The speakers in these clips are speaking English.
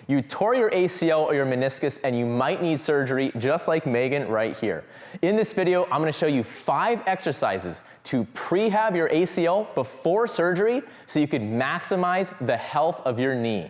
You tore your ACL or your meniscus and you might need surgery just like Megan right here. In this video, I'm gonna show you 5 exercises to prehab your ACL before surgery so you can maximize the health of your knee.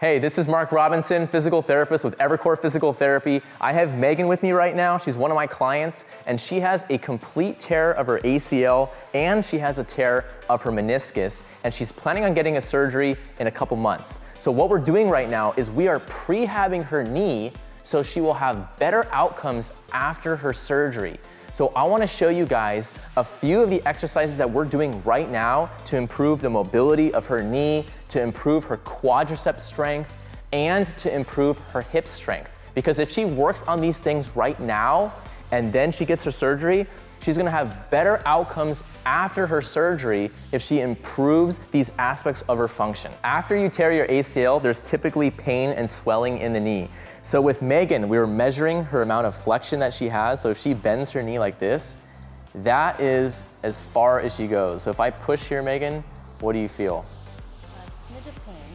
Hey, this is Mark Robinson, physical therapist with Evercore Physical Therapy. I have Megan with me right now. She's one of my clients, and she has a complete tear of her ACL, and she has a tear of her meniscus, and she's planning on getting a surgery in a couple months. So what we're doing right now is we are prehabbing her knee so she will have better outcomes after her surgery. So I wanna show you guys a few of the exercises that we're doing right now to improve the mobility of her knee, to improve her quadriceps strength, and to improve her hip strength. Because if she works on these things right now, and then she gets her surgery, she's gonna have better outcomes after her surgery if she improves these aspects of her function. After you tear your ACL, there's typically pain and swelling in the knee. So with Megan, we were measuring her amount of flexion that she has. So if she bends her knee like this, that is as far as she goes. So if I push here, Megan, what do you feel?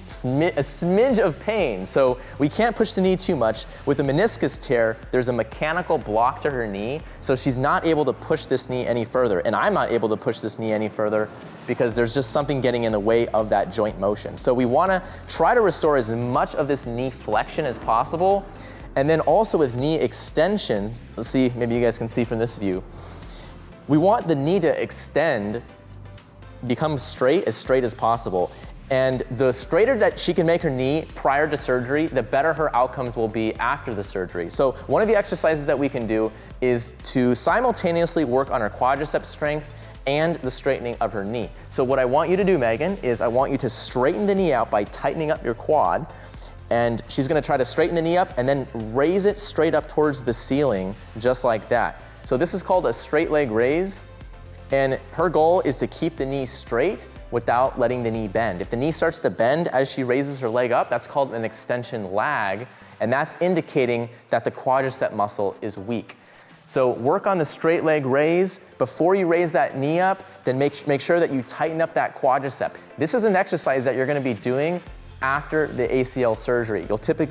A smidge of pain. So we can't push the knee too much. With the meniscus tear, there's a mechanical block to her knee, so she's not able to push this knee any further. And I'm not able to push this knee any further because there's just something getting in the way of that joint motion. So we wanna try to restore as much of this knee flexion as possible. And then also with knee extensions, let's see, maybe you guys can see from this view, we want the knee to extend, become straight as possible. And the straighter that she can make her knee prior to surgery, the better her outcomes will be after the surgery. So one of the exercises that we can do is to simultaneously work on her quadriceps strength and the straightening of her knee. So what I want you to do, Megan, is I want you to straighten the knee out by tightening up your quad. And she's gonna try to straighten the knee up and then raise it straight up towards the ceiling, just like that. So this is called a straight leg raise. And her goal is to keep the knee straight without letting the knee bend. If the knee starts to bend as she raises her leg up, that's called an extension lag, and that's indicating that the quadricep muscle is weak. So work on the straight leg raise. Before you raise that knee up, then make sure that you tighten up that quadricep. This is an exercise that you're gonna be doing after the ACL surgery.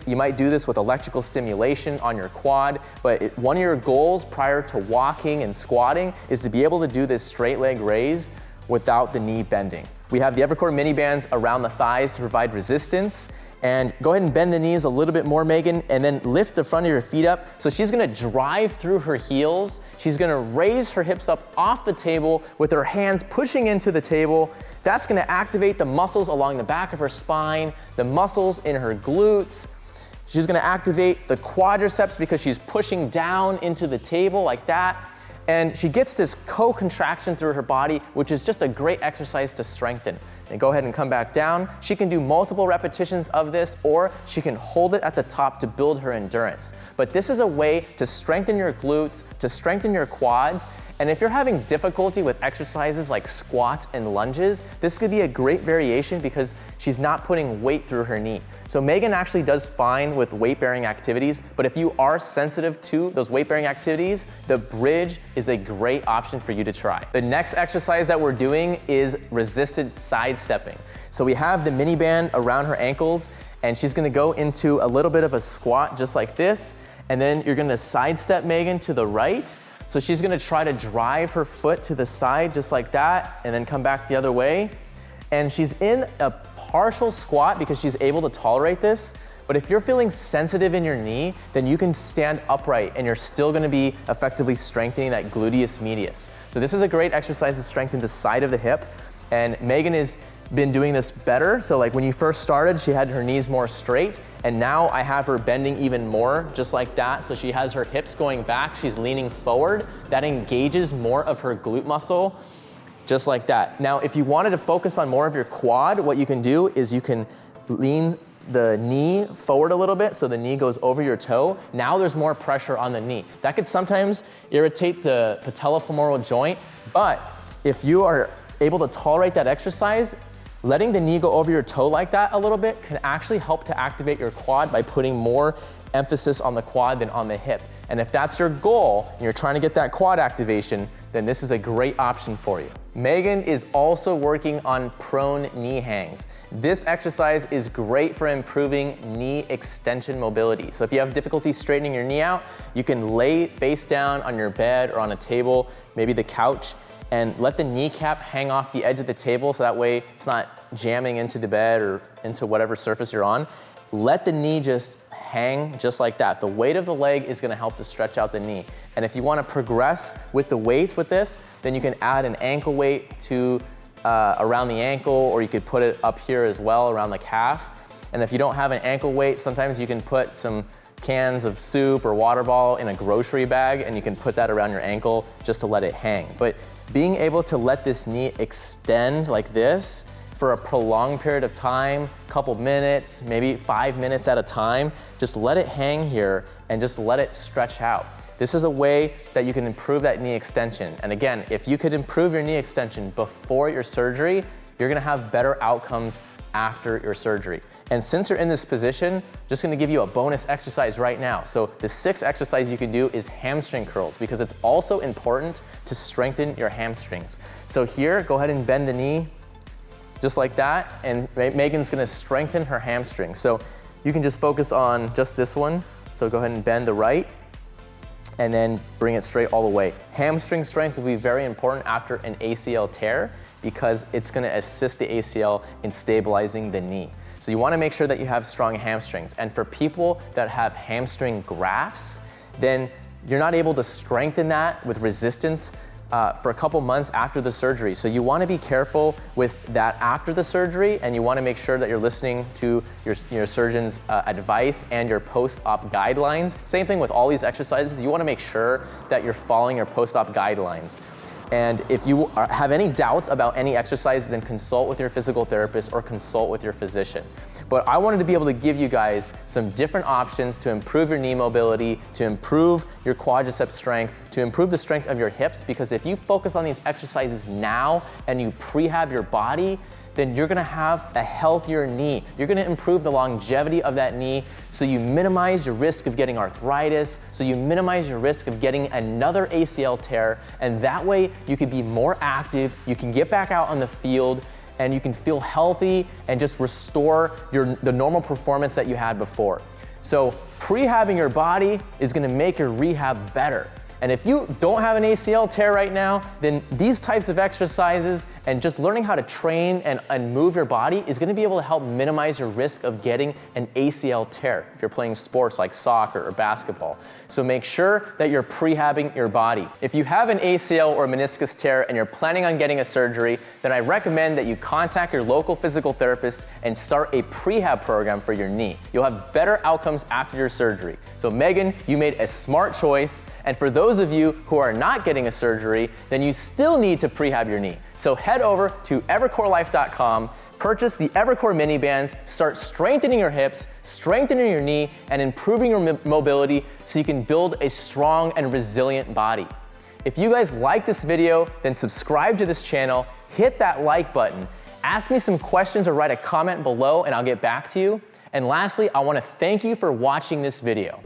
You might do this with electrical stimulation on your quad, but one of your goals prior to walking and squatting is to be able to do this straight leg raise without the knee bending. We have the Evercore mini bands around the thighs to provide resistance. And go ahead and bend the knees a little bit more, Megan, and then lift the front of your feet up. So she's gonna drive through her heels. She's gonna raise her hips up off the table with her hands pushing into the table. That's gonna activate the muscles along the back of her spine, the muscles in her glutes. She's gonna activate the quadriceps because she's pushing down into the table like that. And she gets this co-contraction through her body, which is just a great exercise to strengthen. And go ahead and come back down. She can do multiple repetitions of this, or she can hold it at the top to build her endurance. But this is a way to strengthen your glutes, to strengthen your quads. And if you're having difficulty with exercises like squats and lunges, this could be a great variation because she's not putting weight through her knee. So Megan actually does fine with weight-bearing activities, but if you are sensitive to those weight-bearing activities, the bridge is a great option for you to try. The next exercise that we're doing is resisted sidestepping. So we have the mini band around her ankles, and she's gonna go into a little bit of a squat just like this, and then you're gonna sidestep Megan to the right. So she's gonna try to drive her foot to the side just like that, and then come back the other way. And she's in a partial squat because she's able to tolerate this. But if you're feeling sensitive in your knee, then you can stand upright and you're still gonna be effectively strengthening that gluteus medius. So this is a great exercise to strengthen the side of the hip. And Megan has been doing this better. So like when you first started, she had her knees more straight, and now I have her bending even more, just like that. So she has her hips going back, she's leaning forward. That engages more of her glute muscle, just like that. Now, if you wanted to focus on more of your quad, what you can do is you can lean the knee forward a little bit so the knee goes over your toe. Now there's more pressure on the knee. That could sometimes irritate the patellofemoral joint, but if you are able to tolerate that exercise, letting the knee go over your toe like that a little bit can actually help to activate your quad by putting more emphasis on the quad than on the hip. And if that's your goal, and you're trying to get that quad activation, then this is a great option for you. Megan is also working on prone knee hangs. This exercise is great for improving knee extension mobility. So if you have difficulty straightening your knee out, you can lay face down on your bed or on a table, maybe the couch, and let the kneecap hang off the edge of the table so that way it's not jamming into the bed or into whatever surface you're on. Let the knee just hang just like that. The weight of the leg is gonna help to stretch out the knee. And if you wanna progress with the weights with this, then you can add an ankle weight to around the ankle, or you could put it up here as well around the calf. And if you don't have an ankle weight, sometimes you can put some cans of soup or water bottle in a grocery bag, and you can put that around your ankle just to let it hang. But being able to let this knee extend like this for a prolonged period of time, couple minutes, maybe 5 minutes at a time, just let it hang here and just let it stretch out. This is a way that you can improve that knee extension. And again, if you could improve your knee extension before your surgery, you're gonna have better outcomes after your surgery. And since you're in this position, just gonna give you a bonus exercise right now. So the 6th exercise you can do is hamstring curls, because it's also important to strengthen your hamstrings. So here, go ahead and bend the knee just like that, and Megan's gonna strengthen her hamstrings. So you can just focus on just this one. So go ahead and bend the right, and then bring it straight all the way. Hamstring strength will be very important after an ACL tear, because it's gonna assist the ACL in stabilizing the knee. So you wanna make sure that you have strong hamstrings. And for people that have hamstring grafts, then you're not able to strengthen that with resistance for a couple months after the surgery. So you wanna be careful with that after the surgery, and you wanna make sure that you're listening to your surgeon's advice and your post-op guidelines. Same thing with all these exercises. You wanna make sure that you're following your post-op guidelines. And if you have any doubts about any exercise, then consult with your physical therapist or consult with your physician. But I wanted to be able to give you guys some different options to improve your knee mobility, to improve your quadricep strength, to improve the strength of your hips, because if you focus on these exercises now and you prehab your body, then you're gonna have a healthier knee. You're gonna improve the longevity of that knee, so you minimize your risk of getting arthritis, so you minimize your risk of getting another ACL tear, and that way you can be more active, you can get back out on the field, and you can feel healthy and just restore the normal performance that you had before. So prehabbing your body is gonna make your rehab better. And if you don't have an ACL tear right now, then these types of exercises and just learning how to train and move your body is gonna be able to help minimize your risk of getting an ACL tear if you're playing sports like soccer or basketball. So make sure that you're prehabbing your body. If you have an ACL or meniscus tear and you're planning on getting a surgery, then I recommend that you contact your local physical therapist and start a prehab program for your knee. You'll have better outcomes after your surgery. So Megan, you made a smart choice. And for those of you who are not getting a surgery, then you still need to prehab your knee. So head over to evercorelife.com, purchase the Evercore mini bands, start strengthening your hips, strengthening your knee, and improving your mobility so you can build a strong and resilient body. If you guys like this video, then subscribe to this channel, hit that like button, ask me some questions or write a comment below and I'll get back to you. And lastly, I wanna thank you for watching this video.